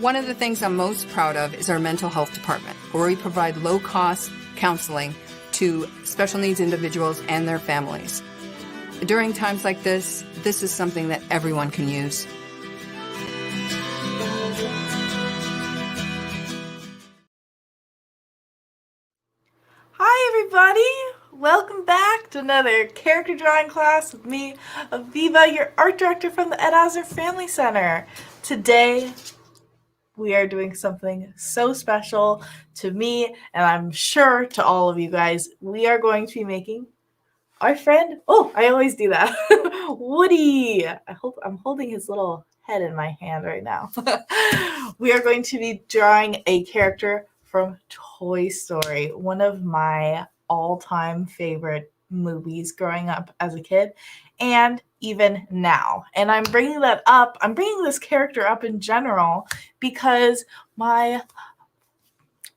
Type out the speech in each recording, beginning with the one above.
One of the things I'm most proud of is our mental health department, where we provide low-cost counseling to special needs individuals and their families. During times like this is something that everyone can use. Hi everybody! Welcome back to another character drawing class with me, Avivah, your art director from the Ed Asner Family Center. Today, we are doing something so special to me, and I'm sure to all of you guys. We are going to be making our friend, I always do that, Woody. I'm holding his little head in my hand right now. We are going to be drawing a character from Toy Story, one of my all-time favorite movies growing up as a kid and even now. And I'm bringing this character up in general because my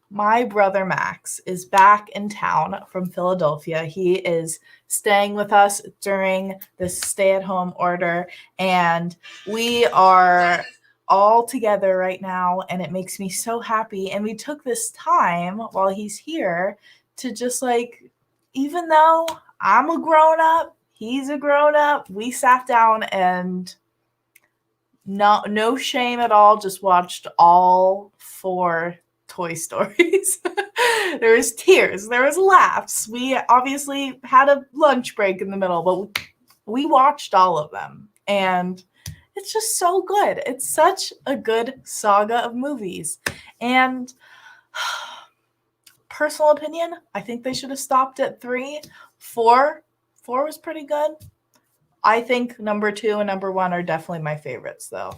brother Max is back in town from Philadelphia. He is staying with us during this stay-at-home order, and we are all together right now, and it makes me so happy. And we took this time while he's here to just even though I'm a grown-up, he's a grown-up, we sat down and no shame at all, just watched all 4 Toy Stories. There was tears, there was laughs. We obviously had a lunch break in the middle, but we watched all of them. And it's just so good. It's such a good saga of movies. And personal opinion, I think they should have stopped at 3. 4 was pretty good. I think number 2 and number 1 are definitely my favorites, though.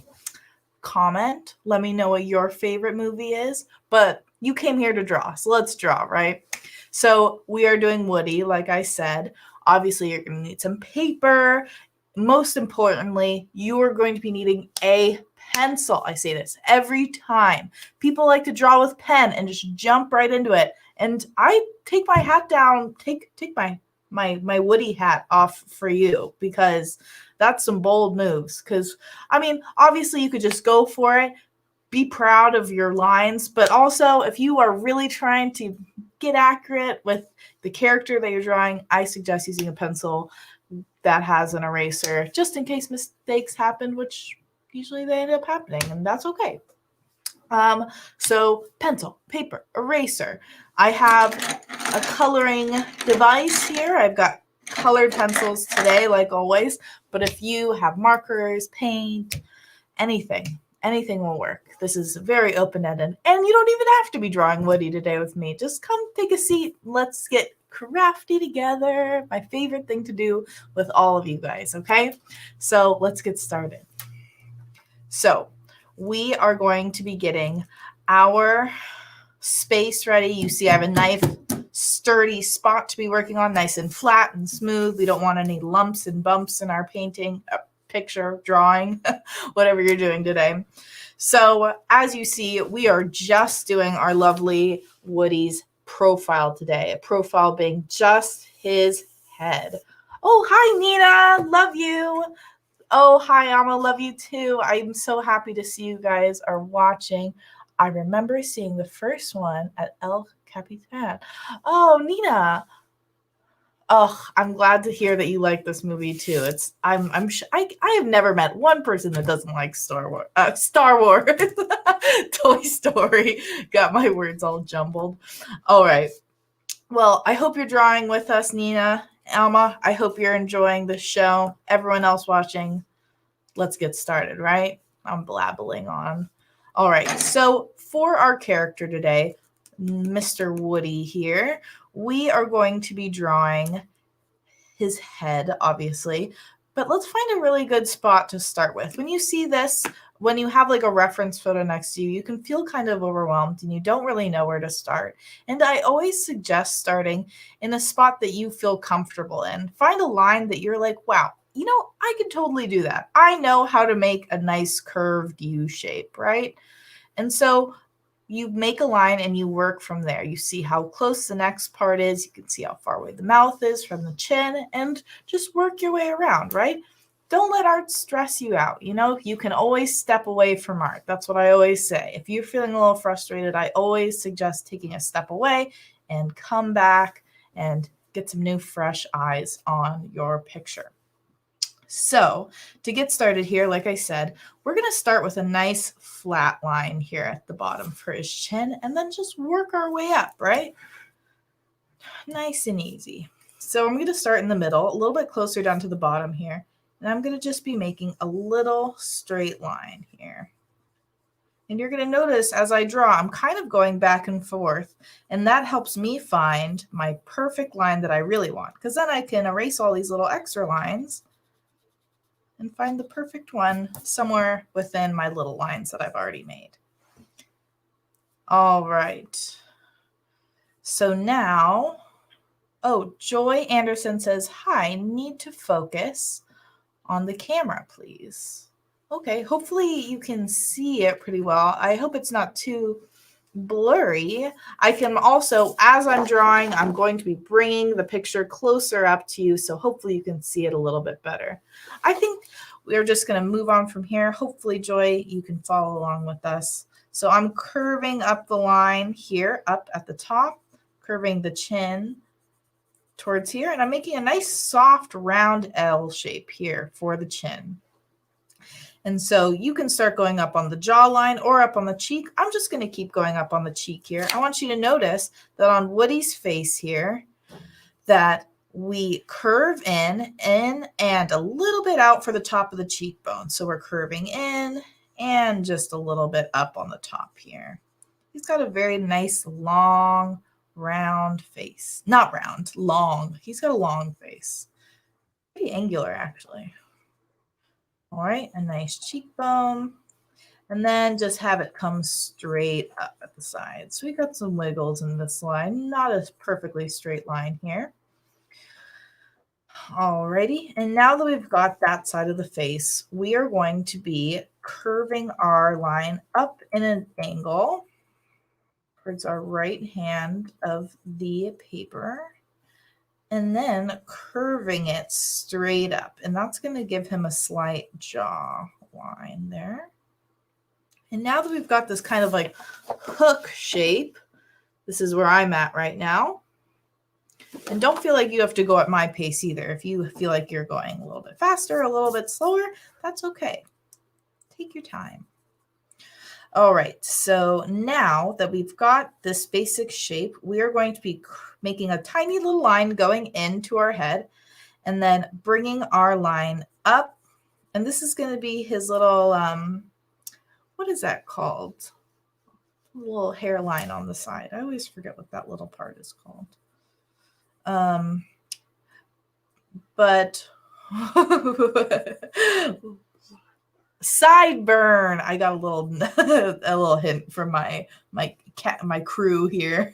Comment. Let me know what your favorite movie is. But you came here to draw, so let's draw, right? So we are doing Woody, like I said. Obviously, you're going to need some paper. Most importantly, you are going to be needing a pencil. I say this every time. People like to draw with pen and just jump right into it. And I take my hat down, take my Woody hat off for you, because that's some bold moves. Because, obviously you could just go for it, be proud of your lines, but also if you are really trying to get accurate with the character that you're drawing, I suggest using a pencil that has an eraser, just in case mistakes happen, which usually they end up happening, and that's okay. So pencil, paper, eraser. I have a coloring device here. I've got colored pencils today, like always, but if you have markers, paint, anything will work. This is very open-ended, and you don't even have to be drawing Woody today with me. Just come take a seat. Let's get crafty together. My favorite thing to do with all of you guys, okay? So let's get started. So we are going to be getting our space ready. You see I have a nice sturdy spot to be working on, nice and flat and smooth. We don't want any lumps and bumps in our painting, picture, drawing, whatever you're doing today. So as you see, we are just doing our lovely Woody's profile today, a profile being just his head. Oh, hi, Nina. Love you. Oh, hi, Amma. Love you too. I'm so happy to see you guys are watching. I remember seeing the first one at El Capitan. Oh, Nina. Oh, I'm glad to hear that you like this movie too. I have never met one person that doesn't like Star Wars. Toy Story. Got my words all jumbled. All right. Well, I hope you're drawing with us, Nina. Alma, I hope you're enjoying the show. Everyone else watching, let's get started, right? I'm blabbling on. All right. So for our character today, Mr. Woody here, we are going to be drawing his head, obviously, but let's find a really good spot to start with. When you see this, when you have a reference photo next to you, you can feel kind of overwhelmed and you don't really know where to start. And I always suggest starting in a spot that you feel comfortable in. Find a line that you're like, wow, I could totally do that. I know how to make a nice curved U shape, right? And so you make a line and you work from there. You see how close the next part is. You can see how far away the mouth is from the chin and just work your way around, right? don't let art stress you out. You know, you can always step away from art. That's what I always say. If you're feeling a little frustrated, I always suggest taking a step away and come back and get some new fresh eyes on your picture. So to get started here, like I said, we're going to start with a nice flat line here at the bottom for his chin and then just work our way up, right? Nice and easy. So I'm going to start in the middle, a little bit closer down to the bottom here. And I'm going to just be making a little straight line here. And you're going to notice as I draw, I'm kind of going back and forth. And that helps me find my perfect line that I really want. Because then I can erase all these little extra lines and find the perfect one somewhere within my little lines that I've already made. All right. So now, oh, Joy Anderson says, hi, need to focus on the camera, please. Okay, hopefully you can see it pretty well. I hope it's not too blurry. I can also, as I'm drawing, I'm going to be bringing the picture closer up to you, so hopefully you can see it a little bit better. I think we're just going to move on from here. Hopefully, Joy, you can follow along with us. So I'm curving up the line here, up at the top, curving the chin towards here, and I'm making a nice soft round L shape here for the chin. And so you can start going up on the jawline or up on the cheek. I'm just going to keep going up on the cheek here. I want you to notice that on Woody's face here that we curve in and a little bit out for the top of the cheekbone. So we're curving in and just a little bit up on the top here. He's got a very nice long round face. Not round, long. He's got a long face. Pretty angular, actually. All right, a nice cheekbone. And then just have it come straight up at the side. So we got some wiggles in this line. Not a perfectly straight line here. Alrighty, and now that we've got that side of the face, we are going to be curving our line up in an angle towards our right hand of the paper, and then curving it straight up. And that's going to give him a slight jaw line there. And now that we've got this kind of like hook shape, this is where I'm at right now. And don't feel like you have to go at my pace either. If you feel like you're going a little bit faster, a little bit slower, that's okay. Take your time. All right, so now that we've got this basic shape, we are going to be making a tiny little line going into our head and then bringing our line up. And this is going to be his little, what is that called? A little hairline on the side. I always forget what that little part is called. But sideburn. I got a little hint from my crew here.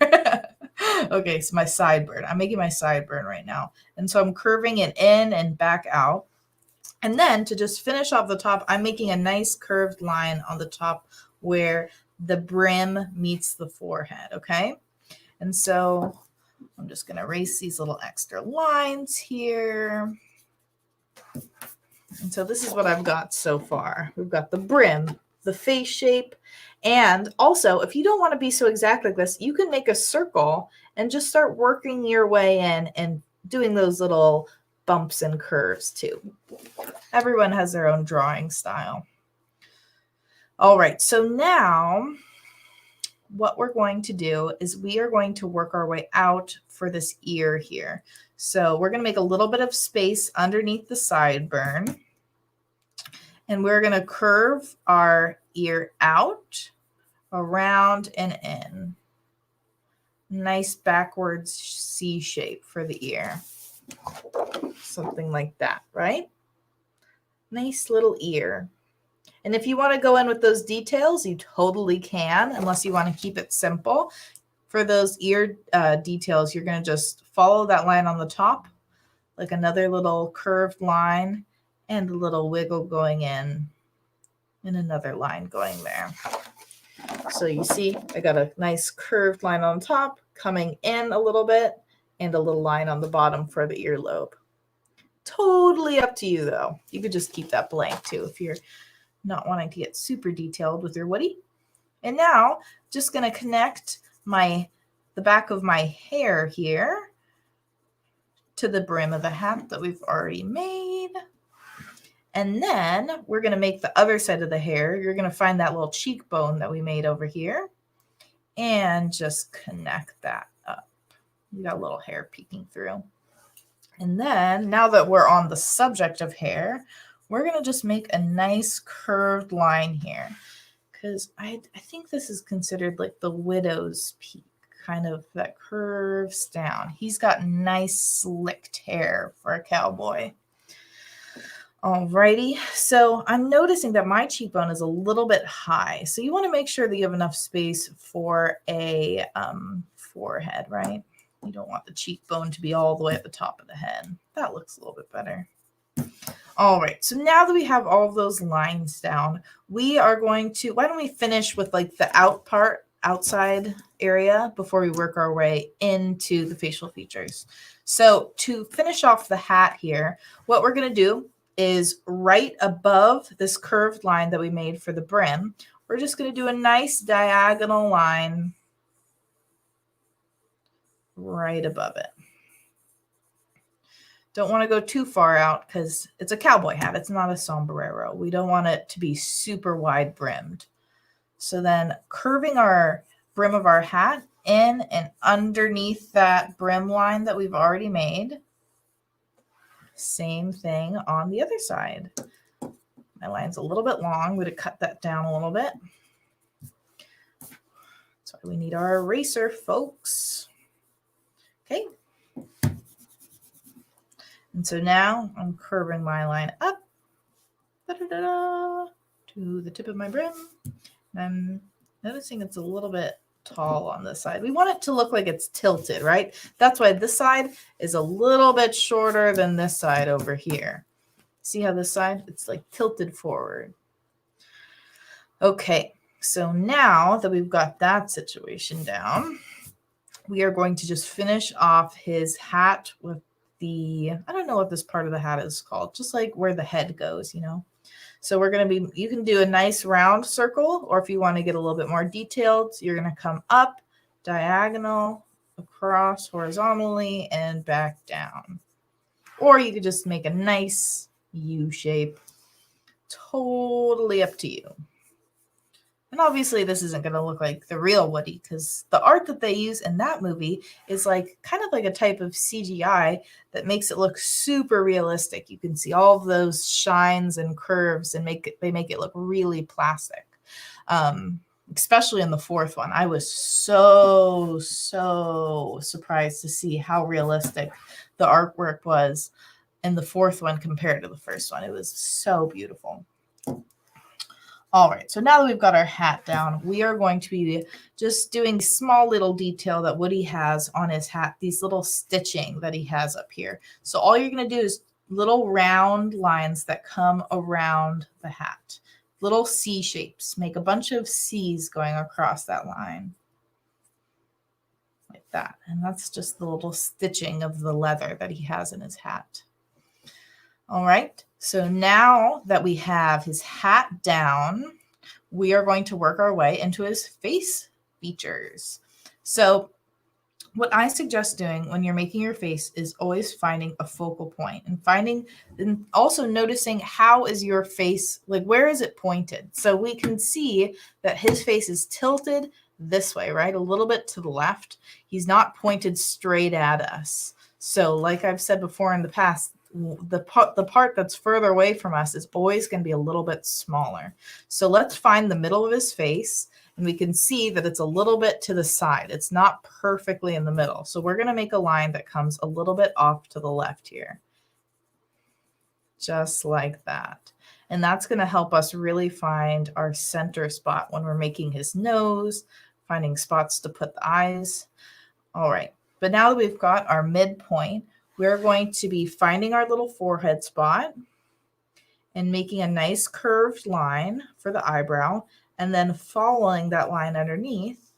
Okay, so my sideburn. I'm making my sideburn right now. And so I'm curving it in and back out. And then to just finish off the top, I'm making a nice curved line on the top where the brim meets the forehead, okay? And so I'm just going to erase these little extra lines here. And so this is what I've got so far. We've got the brim, the face shape, and also if you don't want to be so exact like this, you can make a circle and just start working your way in and doing those little bumps and curves too. Everyone has their own drawing style. All right, so now what we're going to do is we are going to work our way out for this ear here. So we're going to make a little bit of space underneath the sideburn. And we're going to curve our ear out, around, and in. Nice backwards C shape for the ear. Something like that, right? Nice little ear. And if you want to go in with those details, you totally can, unless you want to keep it simple. For those ear details, you're going to just follow that line on the top, like another little curved line and a little wiggle going in and another line going there. So you see, I got a nice curved line on top, coming in a little bit, and a little line on the bottom for the earlobe. Totally up to you though. You could just keep that blank too if you're not wanting to get super detailed with your Woody. And now just going to connect the back of my hair here to the brim of the hat that we've already made. And then we're going to make the other side of the hair. You're going to find that little cheekbone that we made over here and just connect that up. You got a little hair peeking through. And then now that we're on the subject of hair, we're going to just make a nice curved line here, because I think this is considered like the widow's peak, kind of that curves down. He's got nice slicked hair for a cowboy. Alrighty, so I'm noticing that my cheekbone is a little bit high. So you want to make sure that you have enough space for a forehead, right? You don't want the cheekbone to be all the way at the top of the head. That looks a little bit better. All right, so now that we have all of those lines down, we are going to, why don't we finish with like the outside area before we work our way into the facial features. So to finish off the hat here, what we're going to do is right above this curved line that we made for the brim, we're just going to do a nice diagonal line right above it. Don't want to go too far out because it's a cowboy hat. It's not a sombrero. We don't want it to be super wide brimmed. So then curving our brim of our hat in and underneath that brim line that we've already made. Same thing on the other side. My line's a little bit long. We're going to cut that down a little bit. That's why we need our eraser, folks. Okay. And so now I'm curving my line up to the tip of my brim. And I'm noticing it's a little bit tall on this side. We want it to look like it's tilted, right? That's why this side is a little bit shorter than this side over here. See how this side, it's like tilted forward. Okay, so now that we've got that situation down, we are going to just finish off his hat with I don't know what this part of the hat is called, just like where the head goes, you know. So we're going to be, you can do a nice round circle, or if you want to get a little bit more detailed, you're going to come up, diagonal, across, horizontally, and back down. Or you could just make a nice U shape. Totally up to you. And obviously this isn't going to look like the real Woody, because the art that they use in that movie is like kind of like a type of CGI that makes it look super realistic. You can see all of those shines and curves and they make it look really plastic. Especially in the fourth one. I was so surprised to see how realistic the artwork was in the fourth one compared to the first one. It was so beautiful. All right, so now that we've got our hat down, we are going to be just doing small little detail that Woody has on his hat, these little stitching that he has up here. So all you're going to do is little round lines that come around the hat, little C shapes. Make a bunch of C's going across that line like that. And that's just the little stitching of the leather that he has in his hat. All right. So now that we have his hat down, we are going to work our way into his face features. So what I suggest doing when you're making your face is always finding a focal point and also noticing how is your face, like where is it pointed? So we can see that his face is tilted this way, right? A little bit to the left. He's not pointed straight at us. So like I've said before in the past, the part that's further away from us is always going to be a little bit smaller. So let's find the middle of his face, and we can see that it's a little bit to the side. It's not perfectly in the middle. So we're going to make a line that comes a little bit off to the left here. Just like that. And that's going to help us really find our center spot when we're making his nose, finding spots to put the eyes. All right. But now that we've got our midpoint, we're going to be finding our little forehead spot and making a nice curved line for the eyebrow, and then following that line underneath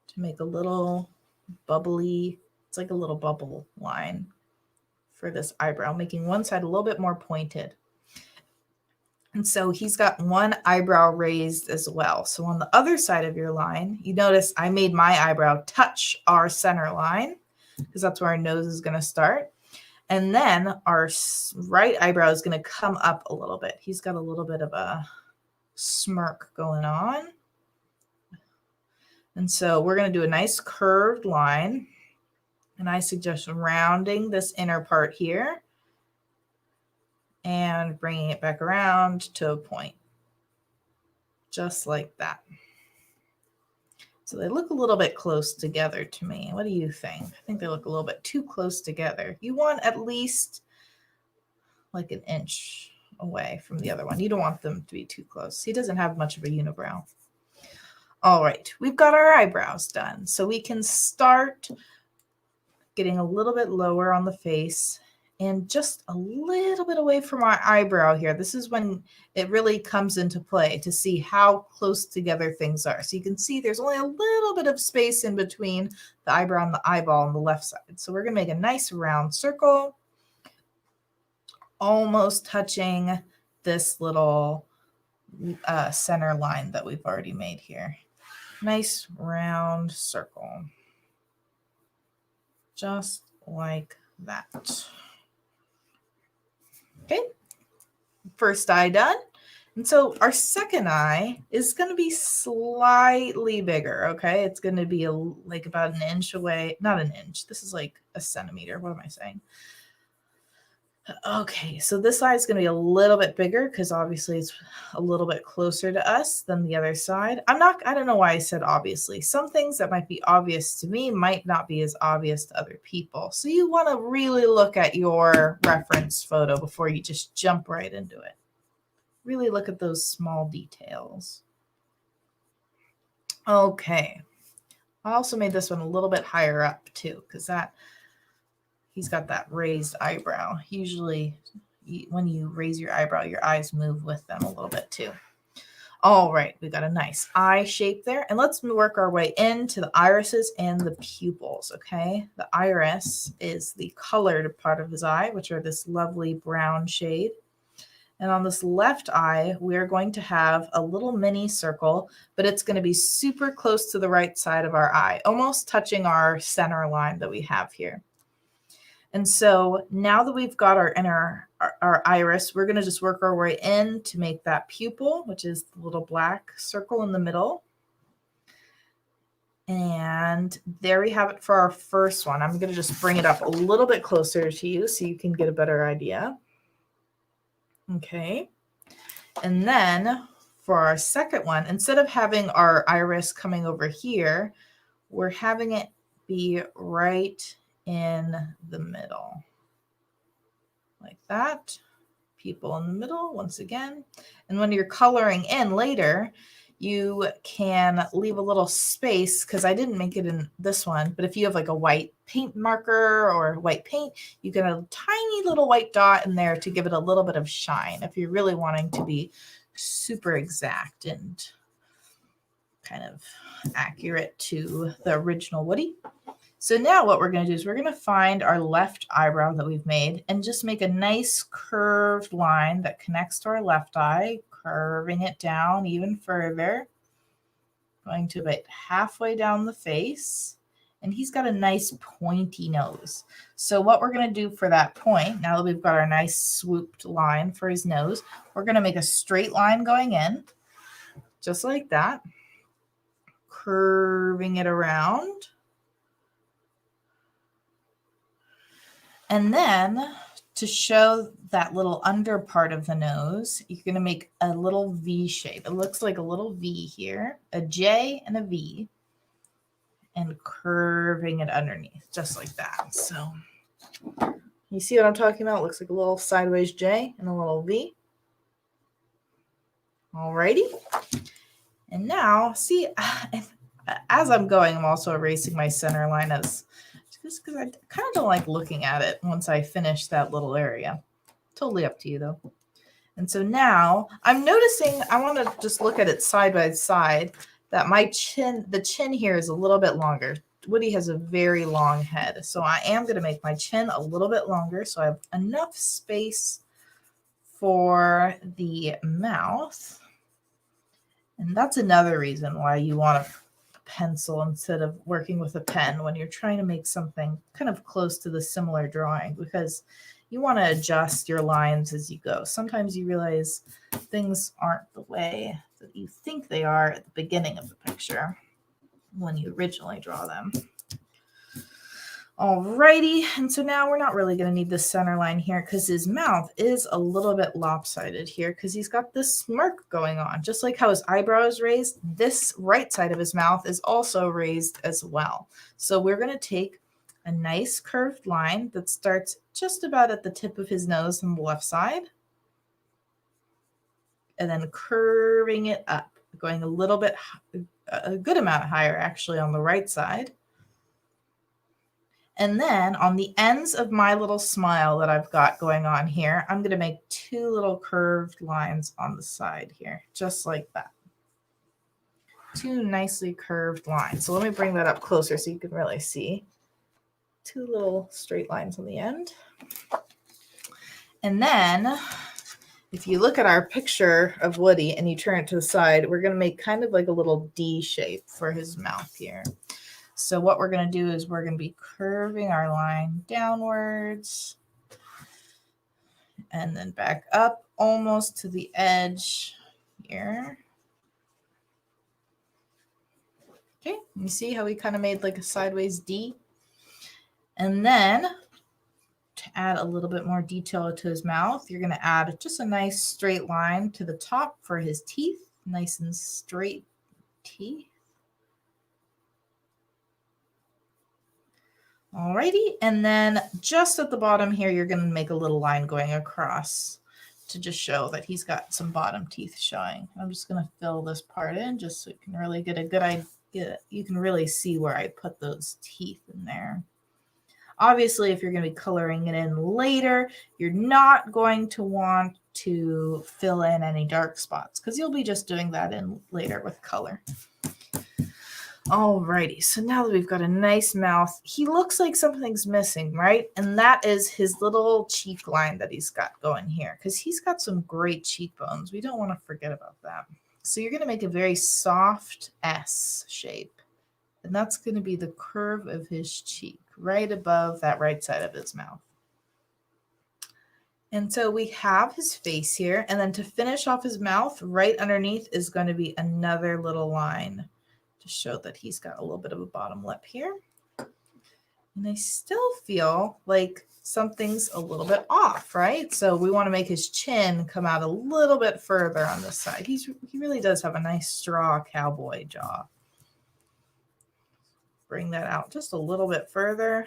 to make a little bubbly, it's like a little bubble line for this eyebrow, making one side a little bit more pointed. And so he's got one eyebrow raised as well. So on the other side of your line, you notice I made my eyebrow touch our center line because that's where our nose is going to start. And then our right eyebrow is going to come up a little bit. He's got a little bit of a smirk going on. And so we're going to do a nice curved line. And I suggest rounding this inner part here and bringing it back around to a point. Just like that. So they look a little bit close together to me. What do you think? I think they look a little bit too close together. You want at least like an inch away from the other one. You don't want them to be too close. He doesn't have much of a unibrow. All right, we've got our eyebrows done. So we can start getting a little bit lower on the face and just a little bit away from our eyebrow here. This is when it really comes into play to see how close together things are. So you can see there's only a little bit of space in between the eyebrow and the eyeball on the left side. So we're going to make a nice round circle, almost touching this little center line that we've already made here. Nice round circle. Just like that. Okay, first eye done. And so our second eye is going to be slightly bigger, okay? It's going to be like about an inch away. Not an inch. This is like a centimeter. What am I saying? Okay, so this side is going to be a little bit bigger because obviously it's a little bit closer to us than the other side. I don't know why I said obviously. Some things that might be obvious to me might not be as obvious to other people. So you want to really look at your reference photo before you just jump right into it. Really look at those small details. Okay, I also made this one a little bit higher up too because he's got that raised eyebrow. Usually when you raise your eyebrow, your eyes move with them a little bit too. All right, we got a nice eye shape there. And let's work our way into the irises and the pupils, okay? The iris is the colored part of his eye, which are this lovely brown shade. And on this left eye, we're going to have a little mini circle, but it's going to be super close to the right side of our eye, almost touching our center line that we have here. And so now that we've got our iris, we're going to just work our way in to make that pupil, which is the little black circle in the middle. And there we have it for our first one. I'm going to just bring it up a little bit closer to you so you can get a better idea. Okay. And then for our second one, instead of having our iris coming over here, we're having it be right in the middle like that. Pupil in the middle once again. And when you're coloring in later, you can leave a little space because I didn't make it in this one, but if you have like a white paint marker or white paint, you can have a tiny little white dot in there to give it a little bit of shine if you're really wanting to be super exact and kind of accurate to the original Woody. So now what we're going to do is we're going to find our left eyebrow that we've made and just make a nice curved line that connects to our left eye, curving it down even further, going to about halfway down the face. And he's got a nice pointy nose. So what we're going to do for that point, now that we've got our nice swooped line for his nose, we're going to make a straight line going in, just like that, curving it around. And then to show that little under part of the nose, you're going to make a little V shape. It looks like a little V here, a J and a V, and curving it underneath, just like that. So you see what I'm talking about? It looks like a little sideways J and a little V. Alrighty. And now, see, as I'm going, I'm also erasing my center line just because I kind of don't like looking at it once I finish that little area. Totally up to you, though. And so now I'm noticing, I want to just look at it side by side, that my chin, the chin here is a little bit longer. Woody has a very long head. So I am going to make my chin a little bit longer so I have enough space for the mouth. And that's another reason why you want a pencil instead of working with a pen when you're trying to make something kind of close to the similar drawing, because you want to adjust your lines as you go. Sometimes you realize things aren't the way that you think they are at the beginning of the picture when you originally draw them. Alrighty, and so now we're not really going to need the center line here because his mouth is a little bit lopsided here because he's got this smirk going on. Just like how his eyebrow is raised, this right side of his mouth is also raised as well. So we're going to take a nice curved line that starts just about at the tip of his nose on the left side, and then curving it up, going a little bit, a good amount higher actually on the right side. And then on the ends of my little smile that I've got going on here, I'm going to make two little curved lines on the side here, just like that. Two nicely curved lines. So let me bring that up closer so you can really see. Two little straight lines on the end. And then if you look at our picture of Woody and you turn it to the side, we're going to make kind of like a little D shape for his mouth here. So what we're going to do is we're going to be curving our line downwards and then back up almost to the edge here. Okay, you see how we kind of made like a sideways D? And then to add a little bit more detail to his mouth, you're going to add just a nice straight line to the top for his teeth, nice and straight teeth. Alrighty, and then just at the bottom here, you're going to make a little line going across to just show that he's got some bottom teeth showing. I'm just going to fill this part in just so you can really get a good idea. You can really see where I put those teeth in there. Obviously, if you're going to be coloring it in later, you're not going to want to fill in any dark spots because you'll be just doing that in later with color. Alrighty, so now that we've got a nice mouth, he looks like something's missing, right? And that is his little cheek line that he's got going here because he's got some great cheekbones. We don't want to forget about that. So you're going to make a very soft S shape, and that's going to be the curve of his cheek right above that right side of his mouth. And so we have his face here, and then to finish off his mouth, right underneath is going to be another little line to show that he's got a little bit of a bottom lip here. And I still feel like something's a little bit off, right? So we want to make his chin come out a little bit further on this side. He really does have a nice straw cowboy jaw. Bring that out just a little bit further.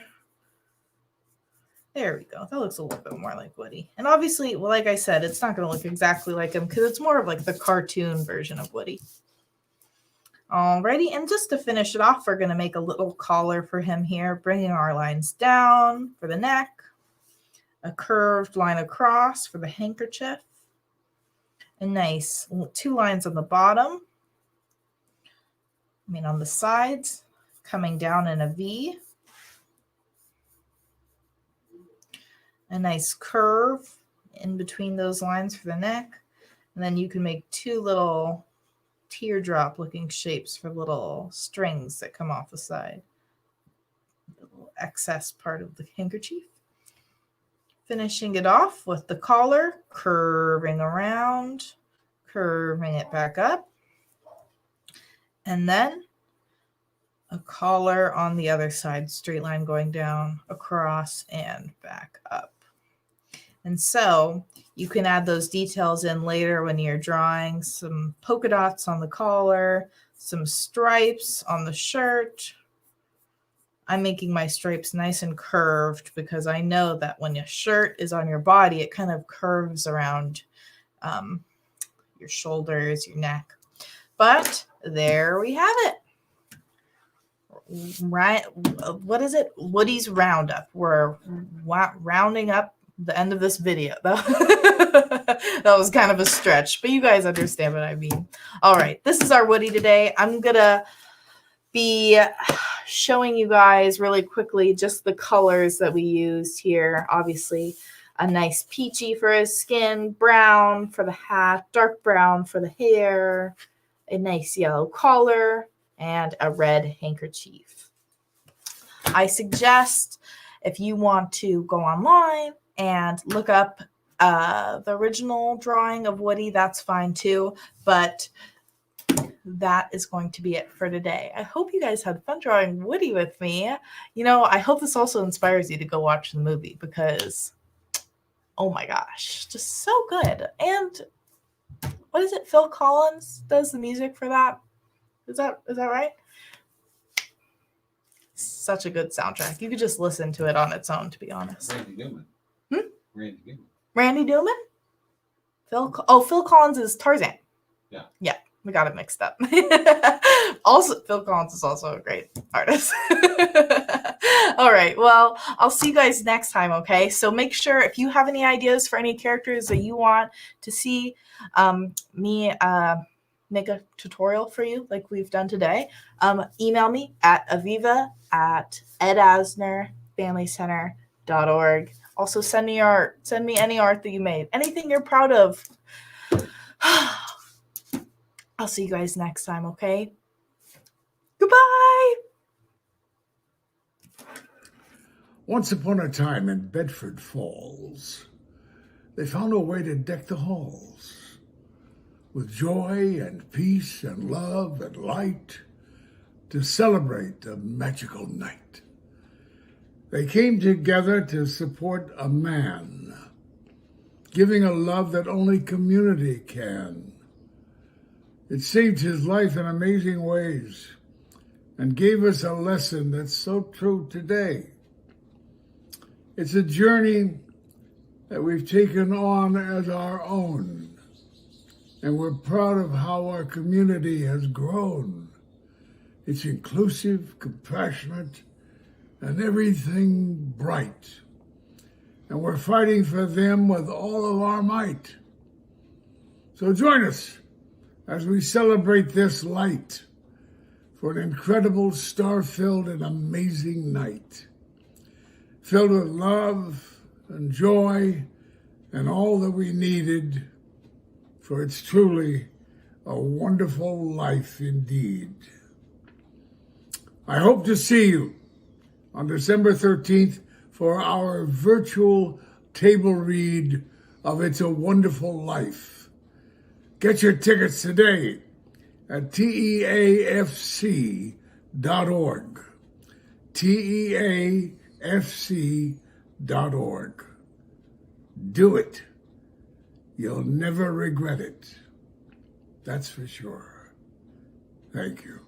There we go. That looks a little bit more like Woody. And obviously, well, like I said, it's not going to look exactly like him because it's more of like the cartoon version of Woody. Alrighty, and just to finish it off, we're going to make a little collar for him here, bringing our lines down for the neck, a curved line across for the handkerchief, a nice two lines on the bottom, on the sides, coming down in a V, a nice curve in between those lines for the neck, and then you can make two little teardrop looking shapes for little strings that come off the side. The little excess part of the handkerchief. Finishing it off with the collar, curving around, curving it back up. And then a collar on the other side, straight line going down, across, and back up. And so you can add those details in later when you're drawing some polka dots on the collar, some stripes on the shirt. I'm making my stripes nice and curved because I know that when your shirt is on your body, it kind of curves around your shoulders, your neck. But there we have it. Right? What is it? Woody's Roundup. We're rounding up the end of this video. That was kind of a stretch, but you guys understand what I mean. All right, this is our Woody today. I'm gonna be showing you guys really quickly just the colors that we used here. Obviously, a nice peachy for his skin, brown for the hat, dark brown for the hair, a nice yellow collar, and a red handkerchief. I suggest if you want to go online and look up the original drawing of Woody, that's fine too. But that is going to be it for today. I hope you guys had fun drawing Woody with me. You know, I hope this also inspires you to go watch the movie because, oh my gosh, just so good. And what is it? Phil Collins does the music for that. Is that right? Such a good soundtrack. You could just listen to it on its own, to be honest. Randy Newman. Randy Newman. Randy Newman? Phil Collins is Tarzan. Yeah. We got it mixed up. Also, Phil Collins is also a great artist. All right. Well, I'll see you guys next time, okay? So make sure if you have any ideas for any characters that you want to see me make a tutorial for you like we've done today, email me at avivah@edasnerfamilycenter.org. Also, send me art. Send me any art that you made. Anything you're proud of. I'll see you guys next time, okay? Goodbye! Once upon a time in Bedford Falls, they found a way to deck the halls with joy and peace and love and light to celebrate a magical night. They came together to support a man, giving a love that only community can. It saved his life in amazing ways and gave us a lesson that's so true today. It's a journey that we've taken on as our own, and we're proud of how our community has grown. It's inclusive, compassionate, and everything bright. And we're fighting for them with all of our might. So join us as we celebrate this light for an incredible star-filled and amazing night, filled with love and joy and all that we needed, for it's truly a wonderful life indeed. I hope to see you on December 13th for our virtual table read of It's a Wonderful Life. Get your tickets today at teafc.org. teafc.org. Do it. You'll never regret it. That's for sure. Thank you.